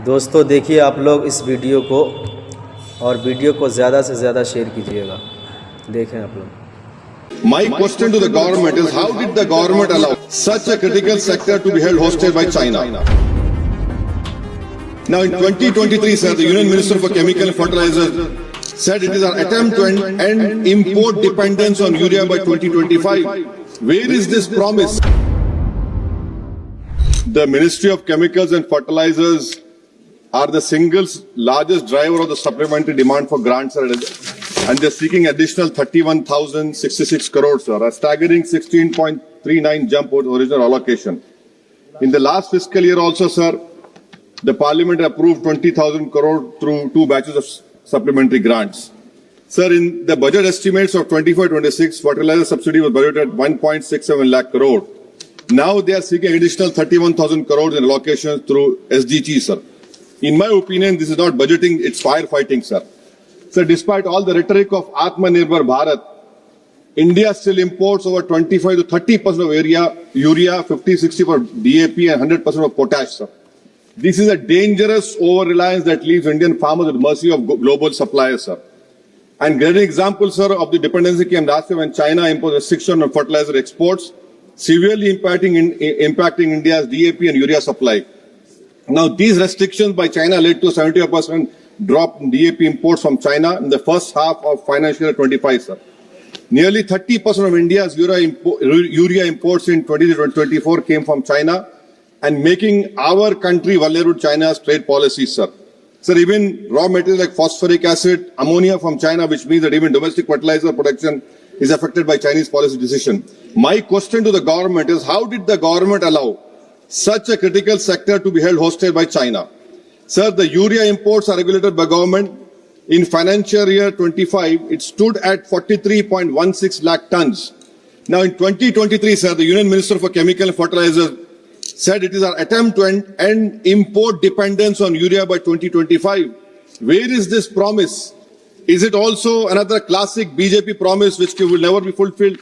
दोस्तों देखिए आप लोग इस वीडियो को और वीडियो को ज़्यादा से ज़्यादा शेयर कीजिएगा। देखें आप लोग। My question to the government is, how did the government allow such a critical sector to be held hostage by China? Now in 2023, sir, the Union Minister for Chemical and Fertilizers said it is our attempt to end import dependence on urea by 2025. Where is this promise? The Ministry of Chemicals and Fertilizers are the single largest driver of the supplementary demand for grants, and they're seeking additional 31,066 crores, sir, a staggering 16.39 jump over original allocation. In the last fiscal year also, sir, the Parliament approved 20,000 crore through two batches of supplementary grants. Sir, in the budget estimates of 25-26, fertilizer subsidy was budgeted at 1.67 lakh crore. Now they are seeking additional 31,000 crores in allocations through SDG, sir. In my opinion, this is not budgeting, it's firefighting, sir. So despite all the rhetoric of Atmanirbhar Bharat, India still imports over 25 to 30% of urea, 50-60% for DAP and 100% of potash, sir. This is a dangerous over-reliance that leaves Indian farmers at the mercy of global suppliers, sir. And great example, sir, of the dependency came last year when China imposed restriction on fertilizer exports, severely impacting India's DAP and urea supply. Now, these restrictions by China led to a 75% drop in DAP imports from China in the first half of financial year 25, sir. Nearly 30% of India's urea imports in 2024 came from China, and making our country vulnerable to China's trade policies, sir. Sir, even raw materials like phosphoric acid, ammonia from China, which means that even domestic fertilizer production is affected by Chinese policy decision. My question to the government is, how did the government allow such a critical sector to be held hostage by China? Sir, the urea imports are regulated by government. In financial year 25, it stood at 43.16 lakh tons. Now in 2023, sir, the Union Minister for Chemical and Fertilizers said it is our attempt to end import dependence on urea by 2025. Where is this promise? Is it also another classic BJP promise which will never be fulfilled?